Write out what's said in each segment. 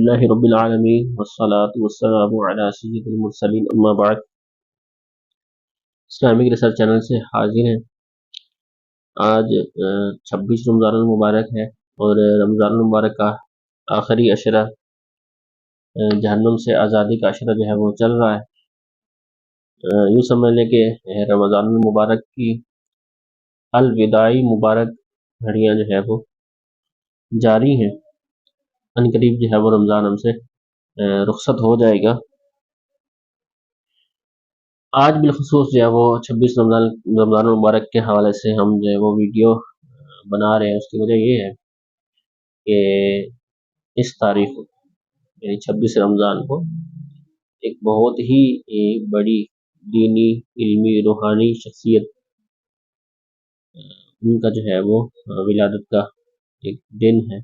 الحمدللہ رب العالمین والصلاة والسلام علی سید المرسلین اما بعد۔ اسلامک ریسرچ چینل سے حاضر ہیں۔ آج 26 رمضان المبارک ہے اور رمضان المبارک کا آخری عشرہ جہنم سے آزادی کا عشرہ جو ہے وہ چل رہا ہے۔ یوں سمجھ لیں کہ رمضان المبارک کی الوداعی مبارک گھڑیاں جو ہے وہ جاری ہیں۔ ان قریب جو ہے وہ رمضان ہم سے رخصت ہو جائے گا۔ آج بالخصوص جو ہے وہ 26 رمضان المبارک کے حوالے سے ہم جو ہے وہ ویڈیو بنا رہے ہیں۔ اس کی وجہ یہ ہے کہ اس تاریخ کو یعنی 26 رمضان کو ایک بہت ہی بڑی دینی، علمی، روحانی شخصیت ان کا جو ہے وہ ولادت کا ایک دن ہے۔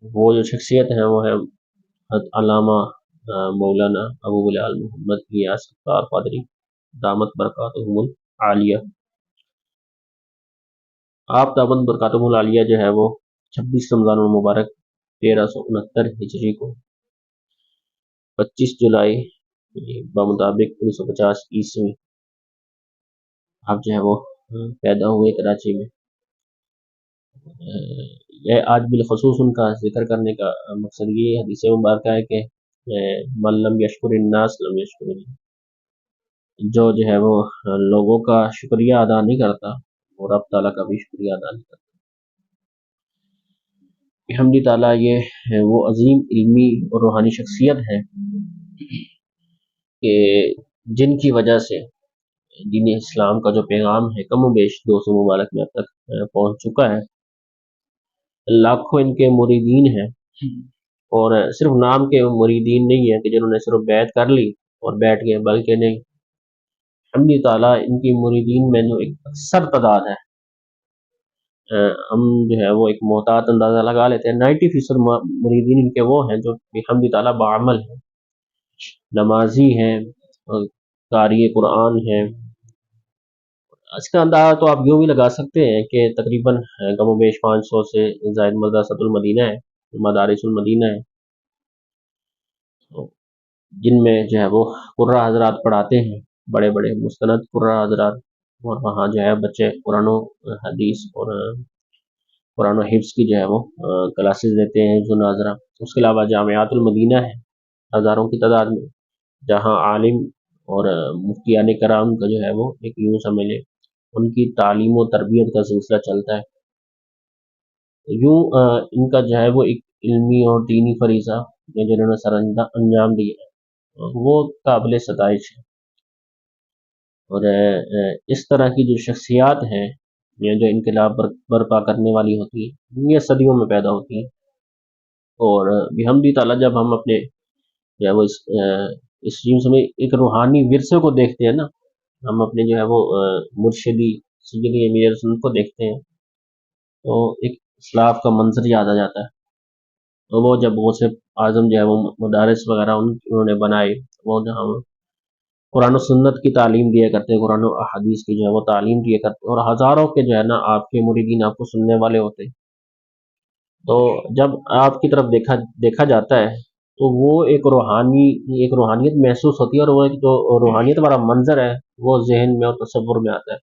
وہ جو شخصیت ہے وہ ہے حضرت علامہ مولانا ابو بلال محمد غیاث ستار قادری دامت برکاتہم العالیہ۔ آپ دامت برکاتہم العالیہ جو ہے وہ 26 رمضان المبارک 1369 ہجری کو 25 جولائی بمطابق 1950 عیسوی آپ جو ہے وہ پیدا ہوئے کراچی میں۔ یہ آج بالخصوص ان کا ذکر کرنے کا مقصد یہ حدیث مبارکہ ہے کہ من لم یشکر الناس لم یشکر اللہ، جو ہے وہ لوگوں کا شکریہ ادا نہیں کرتا وہ رب تعالیٰ کا بھی شکریہ ادا نہیں کرتا۔ الحمد تعالیٰ یہ وہ عظیم علمی اور روحانی شخصیت ہے کہ جن کی وجہ سے دین اسلام کا جو پیغام ہے کم و بیش 200 ممالک میں اب تک پہنچ چکا ہے۔ لاکھوں ان کے مریدین ہیں اور صرف نام کے مریدین نہیں ہیں کہ جنہوں نے صرف بیعت کر لی اور بیٹھ گئے، بلکہ نہیں، الحمد تعالیٰ ان کی مریدین میں جو ایک اکثر تعداد ہے، ہم جو ہے وہ ایک محتاط اندازہ لگا لیتے ہیں 90% مریدین ان کے وہ ہیں جو الحمد تعالیٰ بعمل ہیں، نمازی ہیں، قاری قرآن ہیں۔ اس کا اندازہ تو آپ یوں بھی لگا سکتے ہیں کہ تقریباً کم و بیش 500 سے زائد مدرسۃ المدینہ ہے، مدارس المدینہ ہے، جن میں جو ہے وہ قرہ حضرات پڑھاتے ہیں، بڑے بڑے مستند قرہ حضرات، اور وہاں جو ہے بچے قرآن و حدیث اور قرآن و حفظ کی جو ہے وہ کلاسز دیتے ہیں، جو ناظرہ۔ اس کے علاوہ جامعات المدینہ ہے ہزاروں کی تعداد میں، جہاں عالم اور مفتیان کرام کا جو ہے وہ ایک یوں سمجھ لیں ان کی تعلیم و تربیت کا سلسلہ چلتا ہے۔ یوں ان کا جو ہے وہ ایک علمی اور دینی فریضہ جنہوں نے سر انجام دیا ہے وہ قابل ستائش ہے۔ اور اس طرح کی جو شخصیات ہیں جو انقلاب برپا کرنے والی ہوتی ہیں یہ صدیوں میں پیدا ہوتی ہیں، اور بحمد تعالیٰ جب ہم اپنے جو ہے وہ اس چیز میں ایک روحانی ورثے کو دیکھتے ہیں نا، ہم اپنے جو ہے وہ مرشدی سیدی امیر سنت کو دیکھتے ہیں تو ایک اسلاف کا منظر یاد آ جاتا ہے۔ تو وہ جب غوث اعظم جو ہے وہ مدارس وغیرہ انہوں نے بنائے، وہ جہاں قرآن و سنت کی تعلیم دیا کرتے، قرآن و احادیث کی جو ہے وہ تعلیم دیا کرتے، اور ہزاروں کے جو ہے نا آپ کے مریدین آپ کو سننے والے ہوتے، تو جب آپ کی طرف دیکھا جاتا ہے تو وہ ایک روحانیت محسوس ہوتی ہے، اور وہ ایک جو روحانیت والا منظر ہے وہ ذہن میں اور تصور میں آتا ہے۔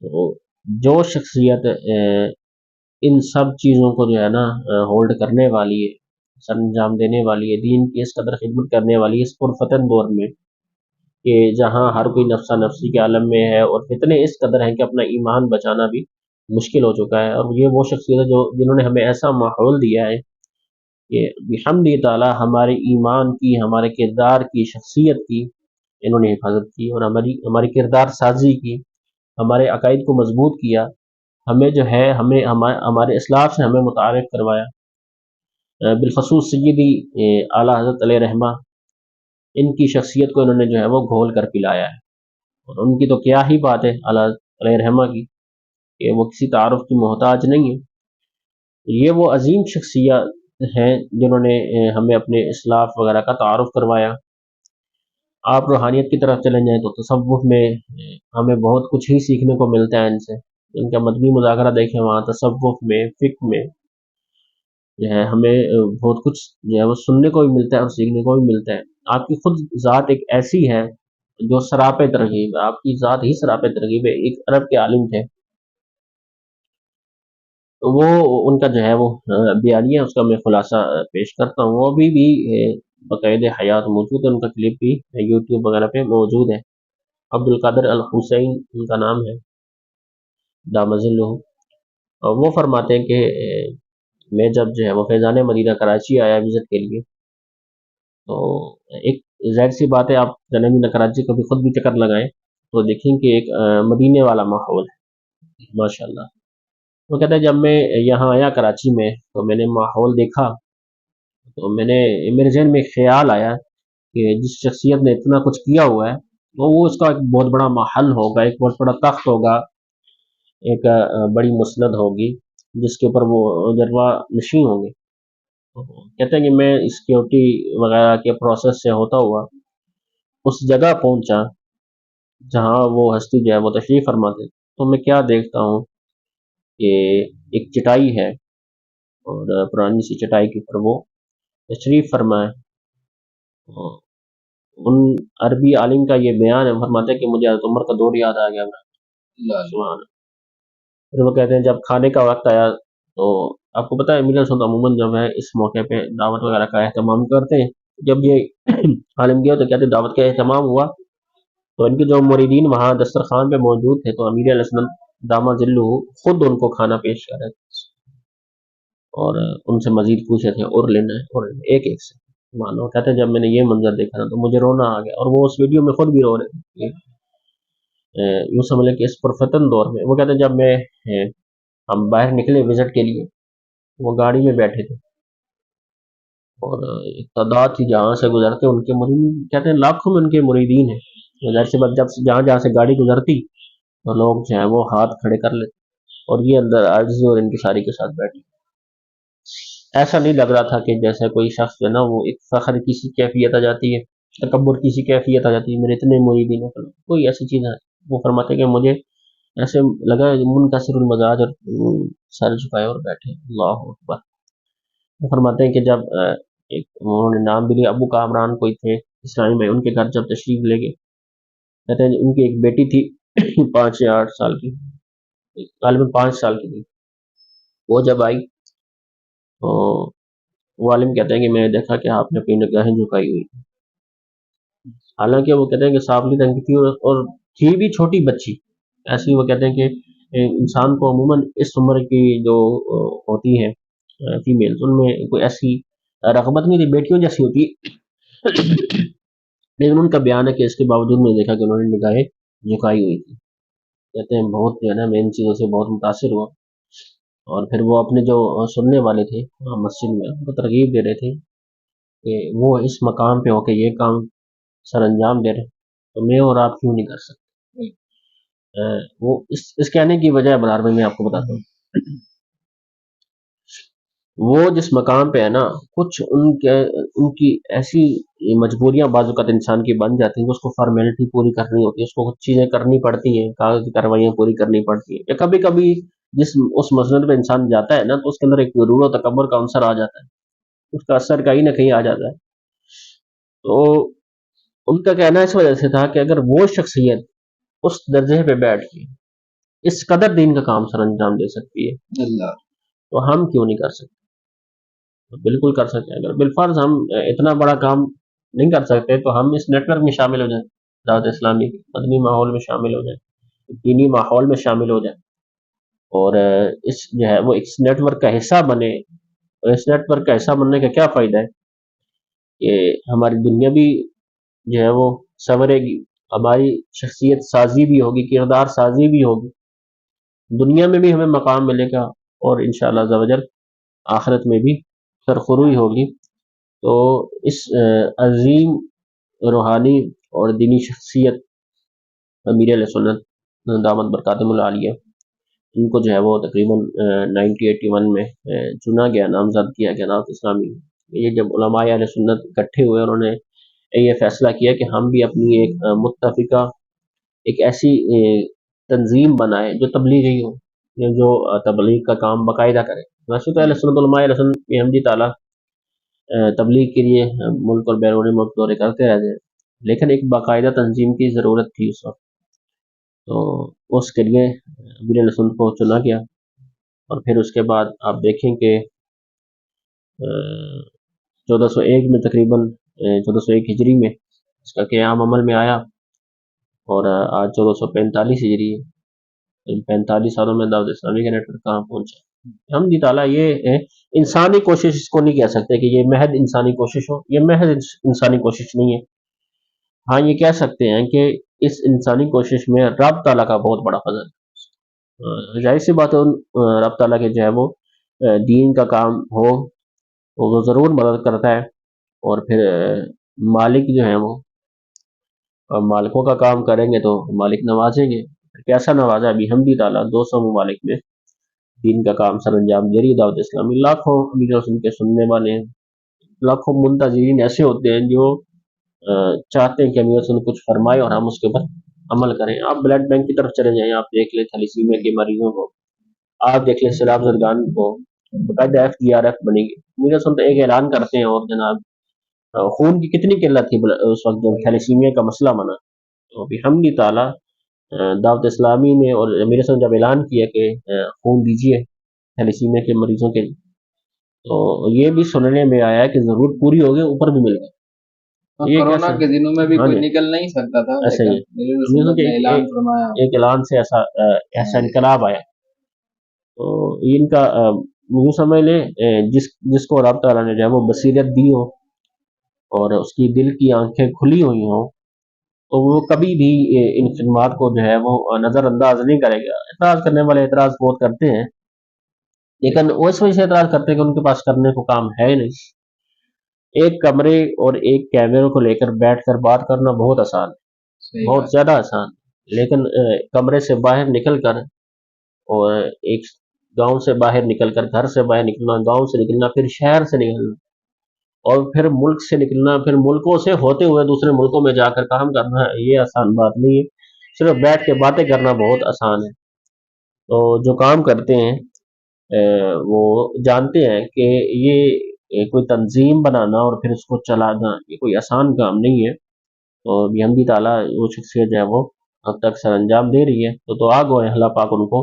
تو جو شخصیت ان سب چیزوں کو جو ہے نا ہولڈ کرنے والی ہے، سر انجام دینے والی ہے، دین کی اس قدر خدمت کرنے والی ہے اس پرفتن دور میں کہ جہاں ہر کوئی نفسہ نفسی کے عالم میں ہے اور فتنے اس قدر ہیں کہ اپنا ایمان بچانا بھی مشکل ہو چکا ہے، اور یہ وہ شخصیت ہے جنہوں نے ہمیں ایسا ماحول دیا ہے کہ بحمد تعالیٰ ہمارے ایمان کی، ہمارے کردار کی، شخصیت کی انہوں نے حفاظت کی، اور ہماری کردار سازی کی، ہمارے عقائد کو مضبوط کیا، ہمیں جو ہے ہمارے اسلاف سے ہمیں متعارف کروایا۔ بالخصوص سیدی اعلیٰ حضرت علیہ رحمہ، ان کی شخصیت کو انہوں نے جو ہے وہ گھول کر پلایا ہے، اور ان کی تو کیا ہی بات ہے اعلیٰ علیہ رحمہ کی کہ وہ کسی تعارف کی محتاج نہیں ہے۔ یہ وہ عظیم شخصیت ہیں جنہوں نے ہمیں اپنے اسلاف وغیرہ کا تعارف کروایا۔ آپ روحانیت کی طرف چلیں جائیں تو تصوف میں ہمیں بہت کچھ ہی سیکھنے کو ملتا ہے ان سے، ان کا مدنی مذاکرہ دیکھیں، وہاں تصوف میں، فقہ میں جو ہے ہمیں بہت کچھ جو ہے وہ سننے کو بھی ملتا ہے اور سیکھنے کو بھی ملتا ہے۔ آپ کی خود ذات ایک ایسی ہے جو سراپے ترغیب ہے، آپ کی ذات ہی سراپے ترغیب ہے۔ ایک عرب کے عالم تھے، تو وہ ان کا جو ہے وہ بیانیہ اس کا میں خلاصہ پیش کرتا ہوں۔ وہ ابھی بھی باقاعدہ حیات موجود ہے، ان کا کلپ بھی یوٹیوب وغیرہ پہ موجود ہے۔ عبد القادر الحسین ان کا نام ہے، دام ظلہ۔ اور وہ فرماتے ہیں کہ میں جب جو ہے وہ فیضان مدینہ کراچی آیا وزٹ کے لیے، تو ایک ظاہر سی بات ہے، آپ جناب مدینہ کراچی کبھی خود بھی چکر لگائیں تو دیکھیں کہ ایک مدینے والا ماحول ہے ماشاء اللہ۔ وہ کہتے ہیں جب میں یہاں آیا کراچی میں تو میں نے ماحول دیکھا، تو میرے ذہن میں ایک خیال آیا کہ جس شخصیت نے اتنا کچھ کیا ہوا ہے وہ اس کا ایک بہت بڑا محل ہوگا، ایک بہت بڑا تخت ہوگا، ایک بڑی مسند ہوگی جس کے اوپر وہ جلوہ نشین ہوں گے۔ کہتے ہیں کہ میں سیکورٹی وغیرہ کے پروسیس سے ہوتا ہوا اس جگہ پہنچا جہاں وہ ہستی جو ہے وہ تشریف فرماتے، تو میں کیا دیکھتا ہوں کہ ایک چٹائی ہے، اور پرانی سی چٹائی کے اوپر وہ تشریف فرمائے۔ ان عربی عالم کا یہ بیان ہے، فرماتے ہیں کہ مجھے حضرت عمر کا دور یاد آ گیا۔ سبحان اللہ۔ پھر وہ کہتے ہیں جب کھانے کا وقت آیا تو آپ کو پتہ ہے میرا سن عموماً جب ہے اس موقع پہ دعوت وغیرہ کا اہتمام کرتے ہیں، جب یہ عالم گیا تو کہتے ہیں دعوت کا اہتمام ہوا تو ان کے جو مریدین وہاں دسترخوان پہ موجود تھے، تو امیر علیہ السلام دامہ ظلہ خود ان کو کھانا پیش کر رہے تھے اور ان سے مزید پوچھے تھے اور لینا ہے اور ایک ایک سے مانو۔ کہتے ہیں جب میں نے یہ منظر دیکھا نا تو مجھے رونا آ گیا، اور وہ اس ویڈیو میں خود بھی رو رہے تھے۔ یوں سمجھ لیں کہ اس پرفتن دور میں وہ کہتے ہیں جب میں ہم باہر نکلے وزٹ کے لیے، وہ گاڑی میں بیٹھے تھے اور ایک تعداد تھی جہاں سے گزرتے ان کے مرید، کہتے ہیں لاکھوں میں ان کے مریدین ہیں۔ ظاہر سی بات جب جہاں جہاں سے گاڑی گزرتی تو لوگ جو ہیں وہ ہاتھ کھڑے کر لیتے، اور یہ اندر عاجزی اور انکساری کے ساتھ بیٹھے۔ ایسا نہیں لگ رہا تھا کہ جیسے کوئی شخص جو ہے نا وہ ایک فخر کی سی کیفیت آ جاتی ہے، تکبر کی سی کیفیت آ جاتی ہے، میرے اتنے مریدین ہیں، کوئی ایسی چیز ہے۔ وہ فرماتے کہ مجھے ایسے لگا منکسر المزاج اور سر جھکائے اور بیٹھے۔ اللہ اکبر۔ وہ فرماتے ہیں کہ جب ایک انہوں نے نام بھی لیا، ابو کامران کوئی تھے اسلامی میں، ان کے گھر جب تشریف لے گئے، کہتے ہیں ان کی ایک بیٹی تھی 5 یا 8 سال کی، غالباً 5 سال کی تھی۔ وہ جب آئی تو وہ عالم کہتے ہیں کہ میں نے دیکھا کہ آپ نے اپنی نگاہیں جھکائی ہوئی، حالانکہ وہ کہتے ہیں کہ صافلی رنگ کی تھی اور تھی بھی چھوٹی بچی ایسی۔ وہ کہتے ہیں کہ انسان کو عموماً اس عمر کی جو ہوتی ہیں فیمیل، ان میں کوئی ایسی رغبت نہیں تھی، بیٹیوں جیسی ہوتی لیکن ان کا بیان ہے کہ اس کے باوجود میں دیکھا کہ انہوں نے نگاہیں جھکائی ہوئی تھی۔ کہتے ہیں بہت جو ہے نا میں ان چیزوں سے بہت متاثر ہوا، اور پھر وہ اپنے جو سننے والے تھے مسجد میں ان کو ترغیب دے رہے تھے کہ وہ اس مقام پہ ہو کے یہ کام سر انجام دے رہے تو میں اور آپ کیوں نہیں کر سکتے۔ وہ اس کہنے کی وجہ برار میں آپ کو بتاتا ہوں، وہ جس مقام پہ ہے نا کچھ ان کی ایسی مجبوریاں بعض اوقات انسان کی بن جاتی ہیں کہ اس کو فارمیلٹی پوری کرنی ہوتی ہے، اس کو کچھ چیزیں کرنی پڑتی ہیں، کاغذی کاروائیاں پوری کرنی پڑتی ہیں، یا کبھی کبھی اس مسند پہ انسان جاتا ہے نا تو اس کے اندر ایک غرور و تکبر کا عنصر آ جاتا ہے، اس کا اثر کہیں نہ کہیں آ جاتا ہے۔ تو ان کا کہنا اس وجہ سے تھا کہ اگر وہ شخصیت اس درجے پہ بیٹھ کے اس قدر دین کا کام سر انجام دے سکتی ہے اللہ، تو ہم کیوں نہیں کر سکتے؟ بالکل کر سکتے ہیں۔ اگر بالفرض ہم اتنا بڑا کام نہیں کر سکتے تو ہم اس نیٹ ورک میں شامل ہو جائیں، دعوت اسلامی کے مدنی ماحول میں شامل ہو جائیں، دینی ماحول میں شامل ہو جائیں، اور اس جو ہے وہ اس نیٹ ورک کا حصہ بنے۔ اور اس نیٹ ورک کا حصہ بننے کا کیا فائدہ ہے کہ ہماری دنیا بھی جو ہے وہ سنورے گی، ہماری شخصیت سازی بھی ہوگی، کردار سازی بھی ہوگی، دنیا میں بھی ہمیں مقام ملے گا، اور انشاءاللہ عز و جل آخرت میں بھی سرخروئی ہوگی۔ تو اس عظیم روحانی اور دینی شخصیت امیر علیہ سنت دامت برکاتہم العالیہ، ان کو جو ہے وہ تقریباً 1981 میں چنا گیا، نامزد کیا گیا دعوت اسلامی میں۔ یہ جب علماء اہل سنت اکٹھے ہوئے، انہوں نے یہ فیصلہ کیا کہ ہم بھی اپنی ایک متفقہ ایک ایسی تنظیم بنائے جو تبلیغی ہو، جو تبلیغ کا کام باقاعدہ کرے۔ ویسے تو اہل سنت علماء اہل سنت بحمدی تعالیٰ تبلیغ کے لیے ملک اور بیرون ملک دورے کرتے رہتے ہیں، لیکن ایک باقاعدہ تنظیم کی ضرورت تھی اس وقت، تو اس کے لیے امیر اہل سنت کو چنا گیا۔ اور پھر اس کے بعد آپ دیکھیں کہ 1401 میں تقریباً 1401 ہجری میں اس کا قیام عمل میں آیا، اور آج 1445 ہجری ہے۔ ان 45 سالوں میں دعوت اسلامی کا نیٹ ورک کہاں پہنچا؟ ہم دی تعالیٰ یہ انسانی کوشش اس کو نہیں کہہ سکتے کہ یہ محض انسانی کوشش ہو، یہ محض انسانی کوشش نہیں ہے۔ ہاں یہ کہہ سکتے ہیں کہ اس انسانی کوشش میں رب تعالیٰ کا بہت بڑا فضل ہے۔ ظاہر سی بات ہے رب تعالیٰ کے جو ہے وہ دین کا کام ہو وہ ضرور مدد کرتا ہے، اور پھر مالک جو ہیں وہ مالکوں کا کام کریں گے تو مالک نوازیں گے۔ کیسا نوازا؟ ابھی حمدی تعالیٰ 200 ممالک میں دین کا کام سر انجام دے رہی دعوت اسلامی، لاکھوں امیر حسن کے سننے والے ہیں، لاکھوں منتظرین ایسے ہوتے ہیں جو چاہتے ہیں کہ امیر حسن کچھ فرمائے اور ہم اس کے اوپر عمل کریں۔ آپ بلڈ بینک کی طرف چلے جائیں، آپ دیکھ لیں تھیلیسیمیا کے مریضوں کو، آپ دیکھ لیں سیلاب زدگان کو، باقاعدہ FDRF بنے گی۔ امیر حسن تو ایک اعلان کرتے ہیں، اور جناب خون کی کتنی قلت تھی اس وقت جب تھیلیسیمیا کا مسئلہ بنا، تو بحمد تعالیٰ دعوت اسلامی نے اور امیر حسن جب اعلان کیا کہ خون دیجیے تھیلیسیمیا کے مریضوں کے، تو یہ بھی سننے میں آیا کہ ضرورت پوری ہو گئی، اوپر بھی مل گئی۔ کورونا کے دنوں میں بھی کوئی نکل نہیں سکتا تھا، ایسا ہی ایک اعلان سے ایسا انقلاب آیا۔ تو ان کا یوں سمجھ لیں جس کو رب تعالیٰ نے جو ہے وہ بصیرت دی ہو اور اس کی دل کی آنکھیں کھلی ہوئی ہوں، تو وہ کبھی بھی ان خدمات کو جو ہے وہ نظر انداز نہیں کرے گا۔ اعتراض کرنے والے اعتراض بہت کرتے ہیں، لیکن وہ اس وجہ سے اعتراض کرتے ہیں کہ ان کے پاس کرنے کو کام ہے نہیں۔ ایک کمرے اور ایک کیمرے کو لے کر بیٹھ کر بات کرنا بہت آسان ہے، بہت زیادہ آسان، لیکن کمرے سے باہر نکل کر اور ایک گاؤں سے باہر نکل کر، گھر سے باہر نکلنا، گاؤں سے نکلنا، پھر شہر سے نکلنا، اور پھر ملک سے نکلنا، پھر ملکوں سے ہوتے ہوئے دوسرے ملکوں میں جا کر کام کرنا، یہ آسان بات نہیں ہے۔ صرف بیٹھ کے باتیں کرنا بہت آسان ہے۔ تو جو کام کرتے ہیں وہ جانتے ہیں کہ یہ کوئی تنظیم بنانا اور پھر اس کو چلانا یہ کوئی آسان کام نہیں ہے۔ تو بحمد تعالیٰ وہ شخصیت جو ہے وہ اب تک سر انجام دے رہی ہے، تو دعا گو ہے اللہ پاک ان کو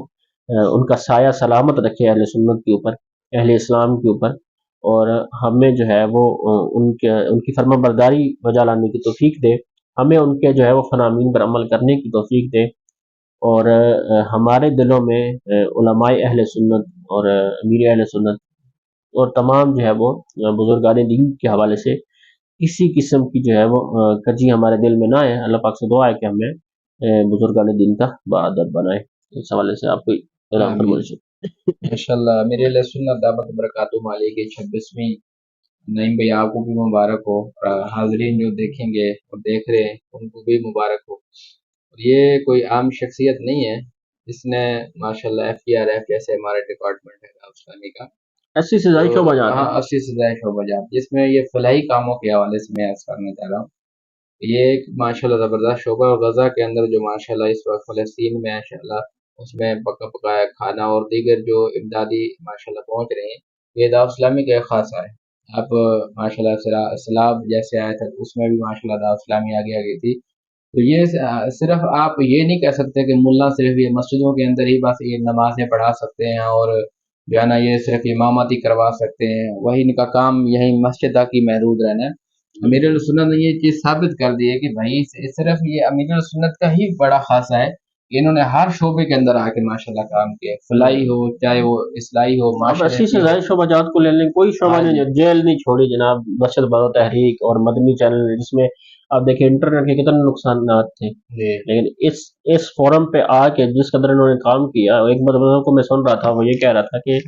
ان کا سایہ سلامت رکھے اہل سنت کے اوپر، اہل اسلام کے اوپر، اور ہمیں جو ہے وہ ان کی فرما برداری بجا لانے کی توفیق دے، ہمیں ان کے جو ہے وہ فرامین پر عمل کرنے کی توفیق دے، اور ہمارے دلوں میں علماء اہل سنت اور امیر اہل سنت اور تمام جو ہے وہ بزرگان دین کے حوالے سے کسی قسم کی جو ہے وہ کجی ہمارے دل میں نہ آئے۔ اللہ پاک سے دعا ہے کہ ہمیں بزرگان دین کا باعادت بنائے۔ اس حوالے سے آپ کوئی ماشاءاللہ میرے اہل سنت دعوت برکاتہ علیہ کی 26ویں نعیم بھائی آپ کو بھی مبارک ہو، اور حاضرین جو دیکھیں گے اور دیکھ رہے ہیں ان کو بھی مبارک ہو۔ اور یہ کوئی عام شخصیت نہیں ہے، جس نے ماشاءاللہ FDRF جیسے ہمارے ڈپارٹمنٹ ہے دعوت اسلامی کا 80 سے زائد شعبہ جات، 80 سے زائد شعبہ جات، جس میں یہ فلاحی کاموں کے حوالے سے میں عرض کرنا چاہ رہا ہوں، یہ ایک ماشاءاللہ زبردست شعبہ، اور غزہ کے اندر جو ماشاءاللہ اس وقت فلسطین میں ماشاءاللہ اس میں پکا پکایا کھانا اور دیگر جو امدادی ماشاءاللہ پہنچ رہے ہیں، یہ دعوت اسلامی کا ایک خاصہ ہے۔ اب ماشاءاللہ سیلاب جیسے آیا تھا اس میں بھی ماشاءاللہ دعوت اسلامی آگے آگئی تھی۔ تو یہ صرف آپ یہ نہیں کہہ سکتے کہ ملا صرف یہ مسجدوں کے اندر ہی بس یہ نمازیں پڑھا سکتے ہیں اور جو ہے نا یہ صرف امامتی کروا سکتے ہیں، وہی ان کا کام یہی مسجد تک ہی محدود رہنا ہے۔ امیر السنت نے یہ چیز ثابت کر دی ہے کہ بھائی صرف یہ امیر السنت کا ہی بڑا خاصہ ہے کہ انہوں نے ہر شعبے کے اندر آ کے ماشاءاللہ کام کیا، فلاحی ہو چاہے وہ اصلاحی ہو، معاشرتی سے زائد شعبہ جات کو لے لیں، کوئی شعبہ نہیں، جیل نہیں چھوڑی جناب، بشر برو تحریک اور مدنی چینل، جس میں آپ دیکھیں انٹرنیٹ کے کتنے نقصانات تھے، لیکن اس فورم پہ آ کے جس قدر انہوں نے کام کیا، ایک مدنوں کو میں سن رہا تھا، وہ یہ کہہ رہا تھا کہ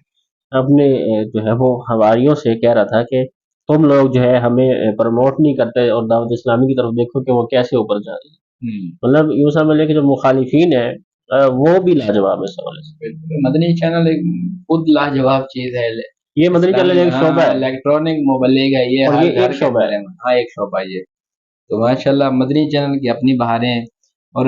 اپنے جو ہے وہ حواریوں سے کہہ رہا تھا کہ تم لوگ جو ہے ہمیں پروموٹ نہیں کرتے اور دعوت اسلامی کی طرف دیکھو کہ وہ کیسے اوپر جا رہی ہے۔ مطلب یوں سمجھ لیں کہ جو مخالفین ہیں وہ بھی لاجواب ہے سوال سے۔ مدنی چینل ایک خود لاجواب چیز ہے، یہ مدنی چینل ایک شعبہ ہے، الیکٹرانک مبلغ ہے، یہ ایک شعبہ ہے، ہاں ایک شعبہ یہ۔ تو ماشاءاللہ مدنی چینل کی اپنی بہاریں اور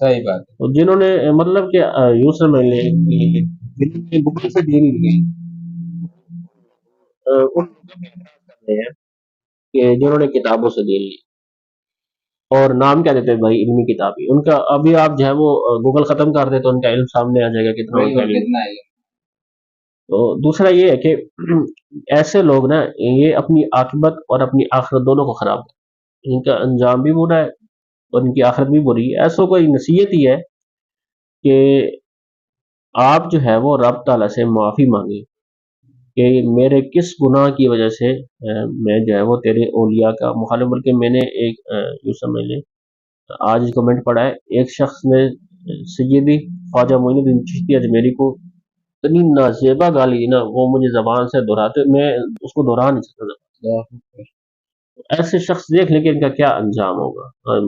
صحیح بات ہے. تو جنہوں نے مطلب کہ یوں سمجھ لیں کہ جنہوں نے گوگل سے ڈیل لی ان کرتے ہیں کہ جنہوں نے کتابوں سے ڈیل لی اور نام کیا دیتے ہیں بھائی علمی کتابی. ان کا ابھی آپ جو ہے وہ گوگل ختم کر دیں تو ان کا علم سامنے آ جائے گا کتنا ان کا علم. کتنا ہے. تو دوسرا یہ ہے کہ ایسے لوگ نا یہ اپنی عاقبت اور اپنی آخرت دونوں کو خراب کرتے ہیں. ان کا انجام بھی برا ہے اور ان کی آخرت بھی بری ہے. ایسوں کو نصیحت ہی ہے کہ آپ جو ہے وہ رب تعالیٰ سے معافی مانگیں کہ میرے کس گناہ کی وجہ سے میں جو ہے وہ تیرے اولیاء کا مخالف. بلکہ میں نے ایک یوں سمجھ لیں آج کمنٹ پڑھا ہے ایک شخص نے سیدی خواجہ معین الدین چشتی اجمیری کو اتنی نازیبا گالی نا وہ مجھے زبان سے دہراتے میں اس کو دہرا نہیں سکتا. ایسے شخص دیکھ لیں کہ ان کا کیا انجام ہوگا.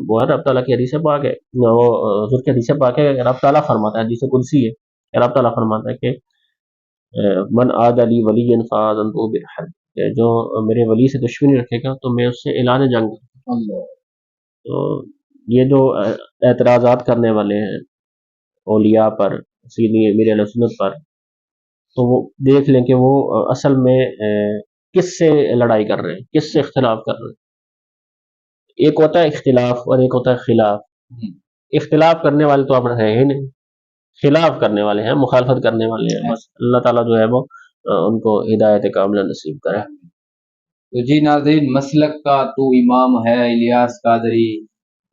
وہ ہے رب تعالیٰ کی حدیث پاک ہے وہ حضور کی حدیث پاک ہے. رب تعالیٰ فرماتا ہے حدیث قدسی ہے رب تعالیٰ فرماتا ہے کہ من عاد علی ولی فآذنته بالحرب کہ جو میرے ولی سے دشمنی رکھے گا تو میں اس سے اعلان جنگ کروں. تو یہ جو اعتراضات کرنے والے ہیں اولیاء پر سیدی امیر اہل سنت پر تو وہ دیکھ لیں کہ وہ اصل میں کس سے لڑائی کر رہے ہیں کس سے اختلاف کر رہے ہیں. ایک ہوتا ہے اختلاف اور ایک ہوتا ہے خلاف. اختلاف کرنے والے تو آپ رہے ہی نہیں خلاف کرنے والے ہیں مخالفت کرنے والے ہیں. بس اللہ تعالیٰ جو ہے وہ ان کو ہدایت کاملہ نصیب کرے. تو جی ناظرین مسلک کا تو امام ہے الیاس قادری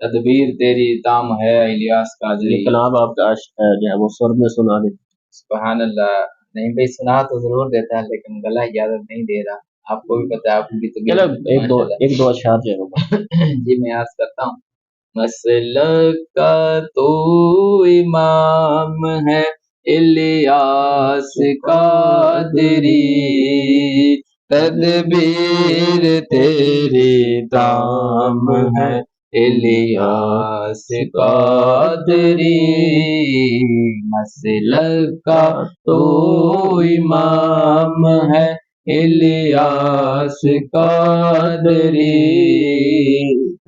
تدبیر تیری تام ہے الیاس قادری. کلام آپ کا جو ہے وہ سر میں سنا دیں. سبحان اللہ. نہیں بھائی سنا تو ضرور دیتا ہے لیکن گلا اجازت نہیں دے رہا. آپ کو بھی پتا ہے آپ کی طبیعت. ایک دو اشعار جو ہے جی میں عرض کرتا ہوں. مسلک کا تو امام ہے الیاس قادری تدبیر تیری تام ہے الیاس قادری. مسلک کا تو امام ہے الیاس قادری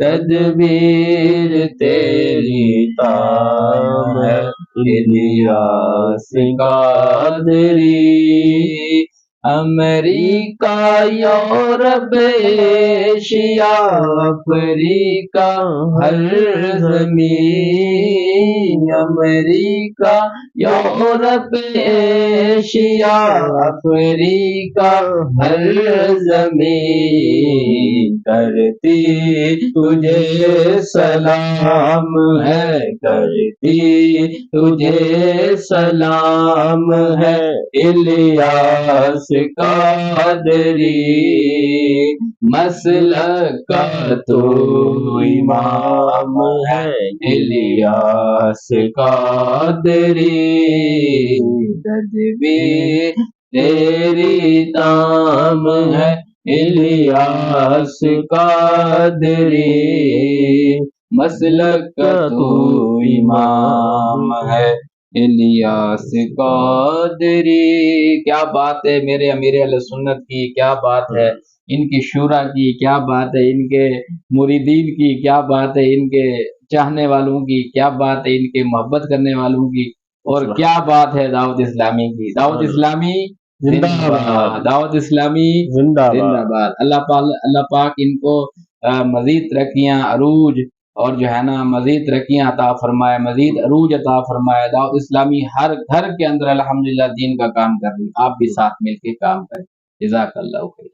تدبیر تیری تام ہے الیاس قادری. امریکہ یورپ ایشیا افریقہ ہر زمین. امریکہ یورپ ایشیا افریقہ ہر زمین کرتی تجھے سلام ہے کرتی تجھے سلام ہے الیاس قادری. مسلک کا تو امام ہے الیاس قادری تدبیر تیری تام ہے الیاس قادری. مسلک کا تو امام ہے الیاس قادری. کیا بات ہے میرے امیر اہل سنت کی, کیا بات ہے ان کی شورا کی, کیا بات ہے ان کے مریدین کی, کیا بات ہے ان کے چاہنے والوں کی, کیا بات ہے ان کے محبت کرنے والوں کی, اور کیا بات ہے دعوت اسلامی کی. دعوت اسلامی زندہ باد, دعوت اسلامی زندہ باد. اللہ پاک ان کو مزید ترقیاں عروج اور جو ہے نا مزید ترقیاں عطا فرمائے, مزید عروج عطا فرمائے. دعوت اسلامی ہر گھر کے اندر الحمدللہ دین کا کام کر رہی, آپ بھی ساتھ مل کے کام کریں. جزاک اللہ خیر.